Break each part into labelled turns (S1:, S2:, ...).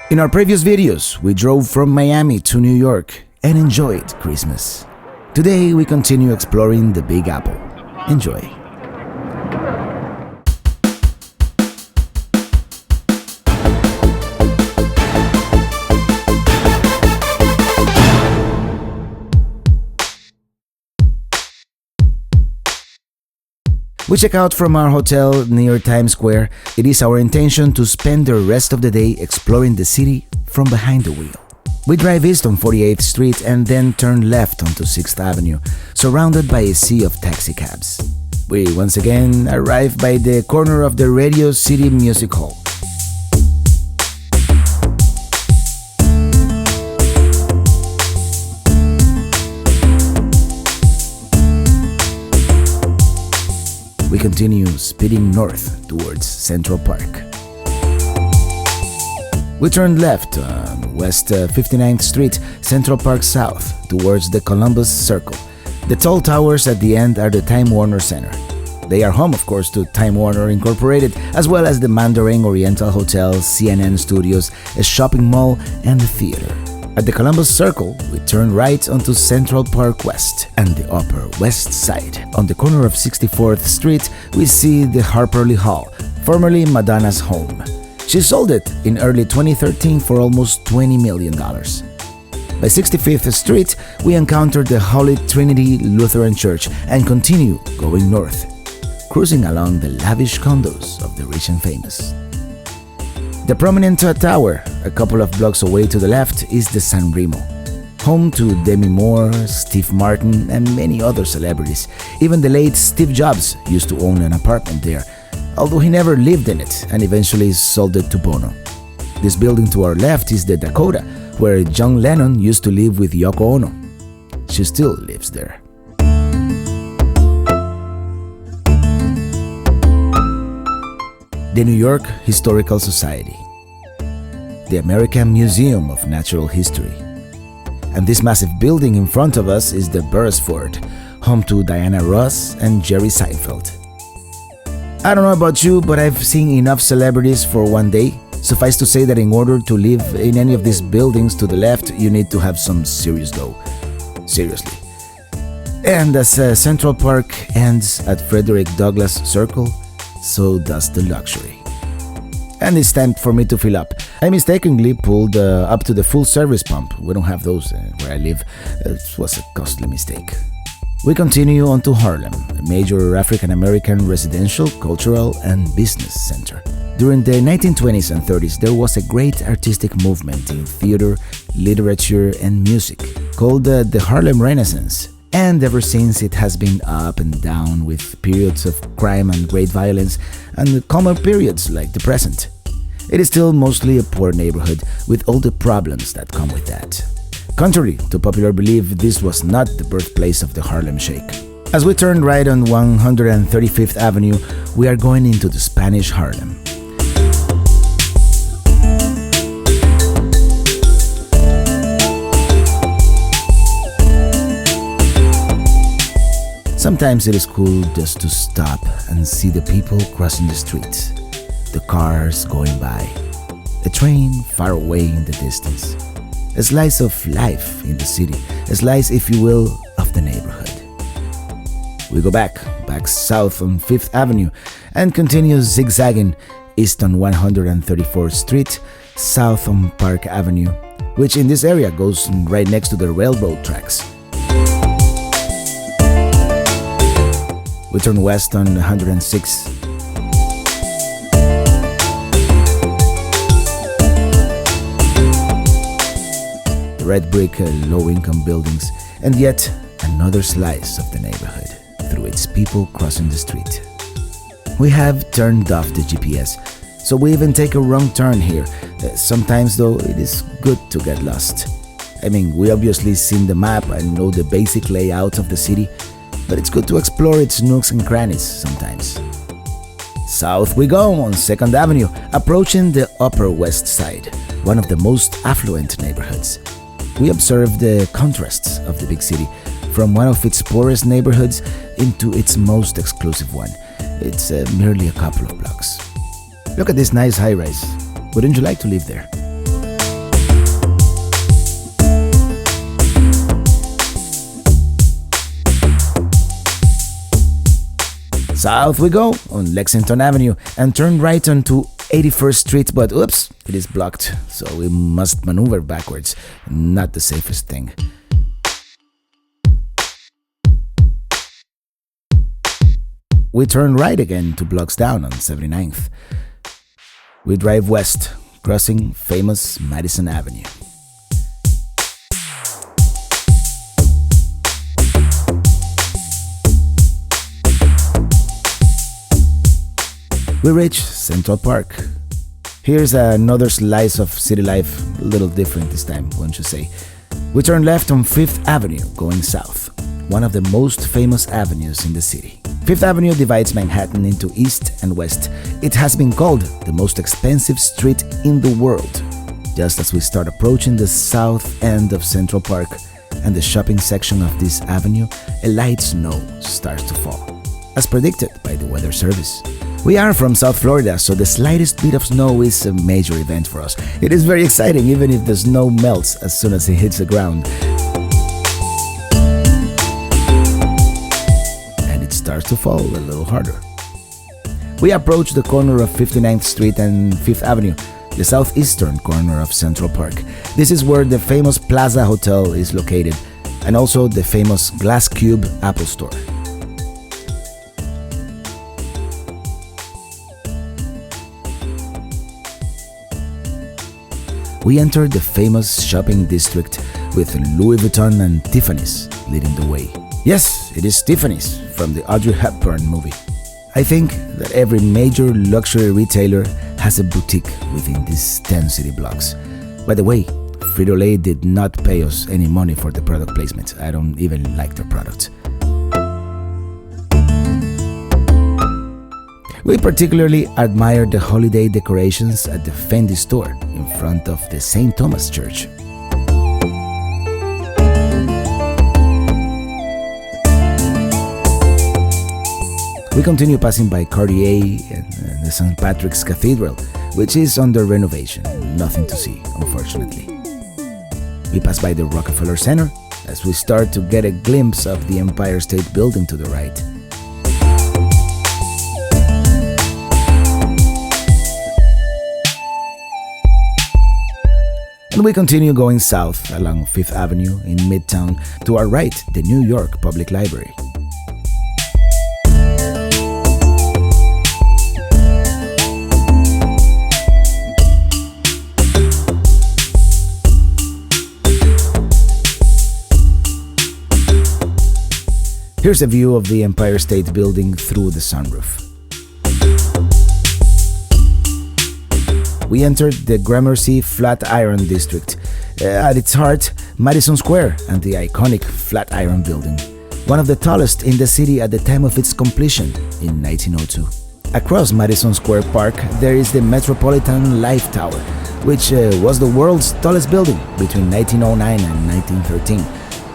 S1: In our previous videos, we drove from Miami to New York and enjoyed Christmas. Today, we continue exploring the Big Apple. Enjoy. We check out from our hotel near Times Square. It is our intention to spend the rest of the day exploring the city from behind the wheel. We drive east on 48th Street and then turn left onto 6th Avenue, surrounded by a sea of taxicabs. We once again arrive by the corner of the Radio City Music Hall. We continue speeding north towards Central Park. We turned left on West 59th Street, Central Park South, towards the Columbus Circle. The tall towers at the end are the Time Warner Center. They are home, of course, to Time Warner Incorporated, as well as the Mandarin Oriental Hotel, CNN Studios, a shopping mall, and a theater. At the Columbus Circle, we turn right onto Central Park West and the Upper West Side. On the corner of 64th Street, we see the Harper Lee Hall, formerly Madonna's home. She sold it in early 2013 for almost $20 million. By 65th Street, we encounter the Holy Trinity Lutheran Church and continue going north, cruising along the lavish condos of the rich and famous. The prominent tower, a couple of blocks away to the left, is the San Remo, home to Demi Moore, Steve Martin, and many other celebrities. Even the late Steve Jobs used to own an apartment there, although he never lived in it and eventually sold it to Bono. This building to our left is the Dakota, where John Lennon used to live with Yoko Ono. She still lives there. The New York Historical Society, the American Museum of Natural History, and this massive building in front of us is the Beresford, home to Diana Ross and Jerry Seinfeld. I don't know about you, but I've seen enough celebrities for one day. Suffice to say that in order to live in any of these buildings to the left, you need to have some serious dough. Seriously. And as Central Park ends at Frederick Douglass Circle, so does the luxury. And it's time for me to fill up. I mistakenly pulled up to the full service pump. We don't have those where I live. It was a costly mistake. We continue on to Harlem, a major African-American residential, cultural, and business center. During the 1920s and 30s, there was a great artistic movement in theater, literature, and music called the Harlem Renaissance. And ever since, it has been up and down with periods of crime and great violence and calmer periods like the present. It is still mostly a poor neighborhood with all the problems that come with that. Contrary to popular belief, this was not the birthplace of the Harlem Shake. As we turn right on 135th Avenue, we are going into the Spanish Harlem. Sometimes it is cool just to stop and see the people crossing the street, the cars going by, a train far away in the distance, a slice of life in the city, a slice, if you will, of the neighborhood. We go back south on 5th Avenue and continue zigzagging east on 134th Street, south on Park Avenue, which in this area goes right next to the railroad tracks. We turn west on 106. Red brick, low-income buildings, and yet another slice of the neighborhood through its people crossing the street. We have turned off the GPS, so we even take a wrong turn here. Sometimes, though, it is good to get lost. I mean, we obviously seen the map and know the basic layout of the city, but it's good to explore its nooks and crannies sometimes. South we go on 2nd Avenue, approaching the Upper West Side, one of the most affluent neighborhoods. We observe the contrasts of the big city, from one of its poorest neighborhoods into its most exclusive one. It's merely a couple of blocks. Look at this nice high-rise. Wouldn't you like to live there? South we go on Lexington Avenue and turn right onto 81st Street, but oops, it is blocked, so we must maneuver backwards. Not the safest thing. We turn right again 2 blocks down on 79th. We drive west, crossing famous Madison Avenue. We reach Central Park. Here's another slice of city life, a little different this time, wouldn't you say? We turn left on 5th Avenue, going south, one of the most famous avenues in the city. 5th Avenue divides Manhattan into east and west. It has been called the most expensive street in the world. Just as we start approaching the south end of Central Park and the shopping section of this avenue, a light snow starts to fall, as predicted by the Weather Service. We are from South Florida, so the slightest bit of snow is a major event for us. It is very exciting, even if the snow melts as soon as it hits the ground. And it starts to fall a little harder. We approach the corner of 59th Street and 5th Avenue, the southeastern corner of Central Park. This is where the famous Plaza Hotel is located, and also the famous Glass Cube Apple Store. We entered the famous shopping district with Louis Vuitton and Tiffany's leading the way. Yes, it is Tiffany's from the Audrey Hepburn movie. I think that every major luxury retailer has a boutique within these 10 city blocks. By the way, Frito-Lay did not pay us any money for the product placement. I don't even like their products. We particularly admired the holiday decorations at the Fendi store in front of the St. Thomas Church. We continue passing by Cartier and the St. Patrick's Cathedral, which is under renovation. Nothing to see, unfortunately. We pass by the Rockefeller Center as we start to get a glimpse of the Empire State Building to the right. And we continue going south along 5th Avenue in Midtown. To our right, the New York Public Library. Here's a view of the Empire State Building through the sunroof. We entered the Gramercy Flatiron District. At its heart, Madison Square and the iconic Flatiron Building, one of the tallest in the city at the time of its completion in 1902. Across Madison Square Park, there is the Metropolitan Life Tower, which was the world's tallest building between 1909 and 1913,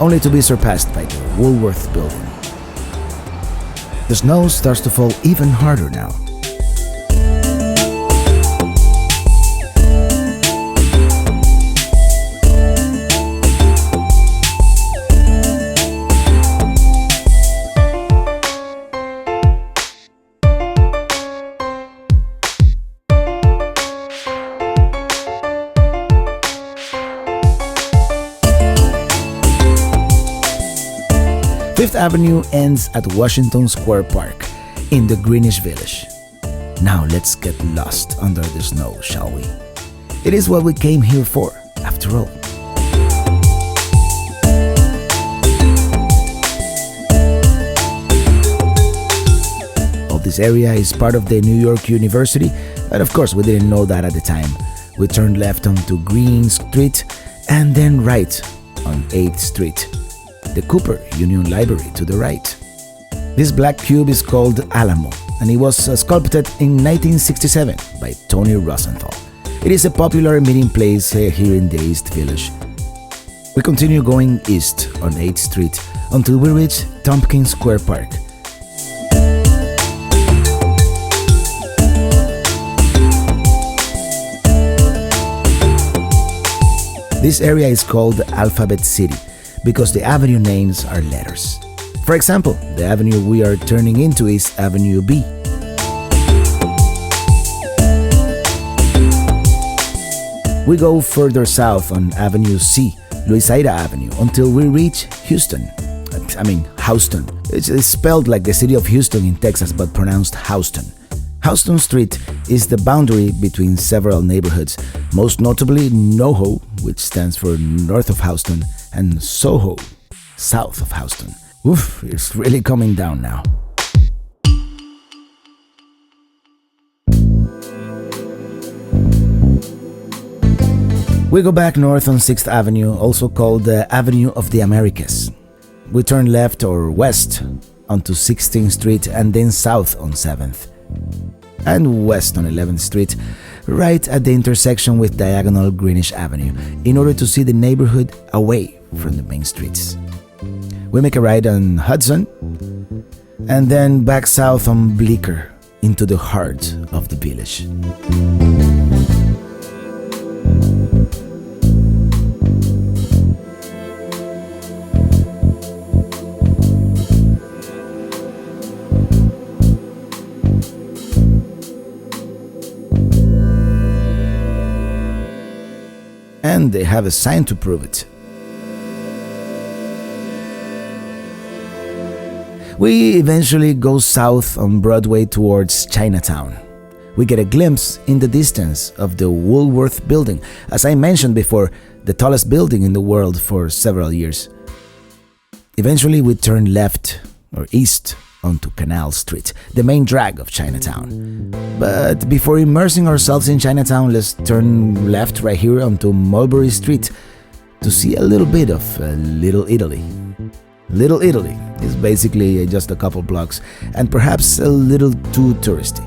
S1: only to be surpassed by the Woolworth Building. The snow starts to fall even harder now. Fifth Avenue ends at Washington Square Park in the Greenwich Village. Now let's get lost under the snow, shall we? It is what we came here for, after all. All this area is part of the New York University, but of course we didn't know that at the time. We turned left onto Green Street and then right on 8th Street. The Cooper Union Library to the right. This black cube is called Alamo, and it was sculpted in 1967 by Tony Rosenthal. It is a popular meeting place here in the East Village. We continue going east on 8th Street until we reach Tompkins Square Park. This area is called Alphabet City, because the avenue names are letters. For example, the avenue we are turning into is Avenue B. We go further south on Avenue C, Louisiana Avenue, until we reach Houston. Houston. It's spelled like the city of Houston in Texas, but pronounced Houston. Houston Street is the boundary between several neighborhoods, most notably NoHo, which stands for north of Houston, and Soho, south of Houston. Oof, it's really coming down now. We go back north on 6th Avenue, also called the Avenue of the Americas. We turn left or west onto 16th Street and then south on 7th. And west on 11th Street, right at the intersection with diagonal Greenwich Avenue, in order to see the neighborhood away from the main streets. We make a right on Hudson, and then back south on Bleecker into the heart of the village. And they have a sign to prove it. We eventually go south on Broadway towards Chinatown. We get a glimpse in the distance of the Woolworth Building, as I mentioned before, the tallest building in the world for several years. Eventually we turn left or east onto Canal Street, the main drag of Chinatown. But before immersing ourselves in Chinatown, let's turn left right here onto Mulberry Street to see a little bit of Little Italy. Little Italy is basically just a couple blocks and perhaps a little too touristy.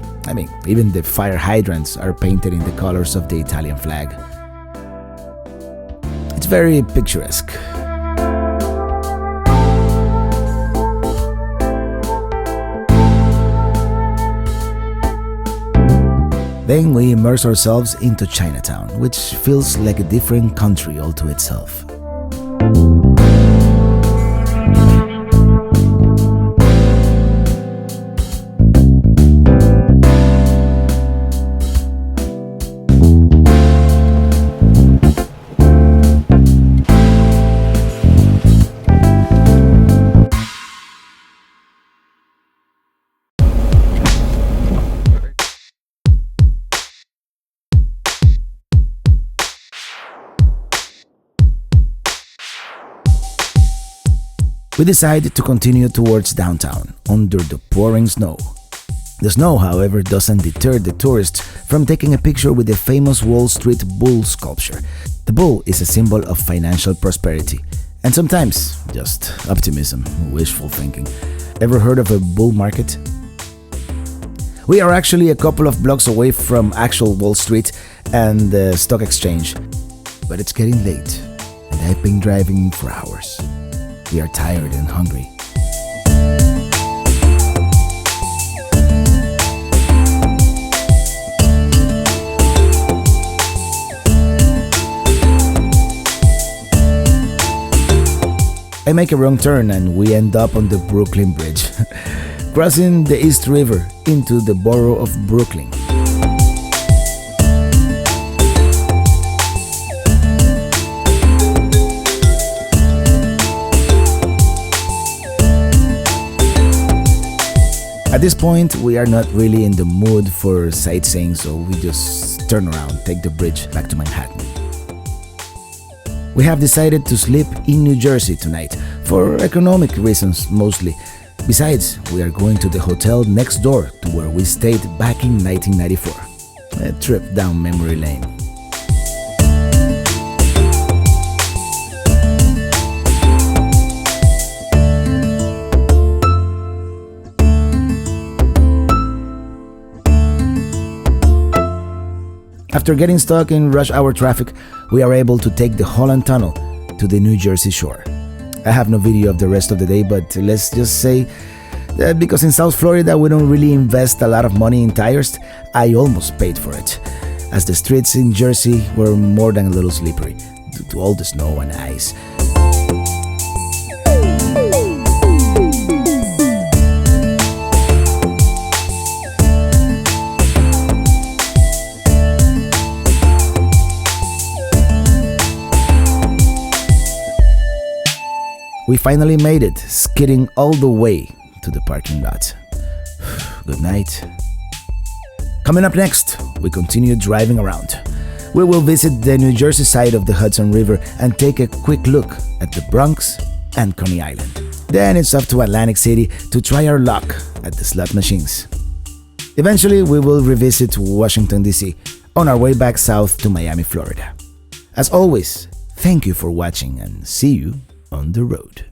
S1: Even the fire hydrants are painted in the colors of the Italian flag. It's very picturesque. Then we immerse ourselves into Chinatown, which feels like a different country all to itself. We decided to continue towards downtown, under the pouring snow. The snow, however, doesn't deter the tourists from taking a picture with the famous Wall Street bull sculpture. The bull is a symbol of financial prosperity, and sometimes just optimism, wishful thinking. Ever heard of a bull market? We are actually a couple of blocks away from actual Wall Street and the stock exchange, but it's getting late, and I've been driving for hours. We are tired and hungry. I make a wrong turn and we end up on the Brooklyn Bridge, crossing the East River into the borough of Brooklyn. At this point, we are not really in the mood for sightseeing, so we just turn around, take the bridge back to Manhattan. We have decided to sleep in New Jersey tonight, for economic reasons mostly. Besides, we are going to the hotel next door to where we stayed back in 1994. A trip down memory lane. After getting stuck in rush hour traffic, we are able to take the Holland Tunnel to the New Jersey shore. I have no video of the rest of the day, but let's just say that because in South Florida we don't really invest a lot of money in tires, I almost paid for it, as the streets in Jersey were more than a little slippery due to all the snow and ice. We finally made it, skidding all the way to the parking lot. Good night. Coming up next, we continue driving around. We will visit the New Jersey side of the Hudson River and take a quick look at the Bronx and Coney Island. Then it's off to Atlantic City to try our luck at the slot machines. Eventually, we will revisit Washington, D.C. on our way back south to Miami, Florida. As always, thank you for watching and see you on the road.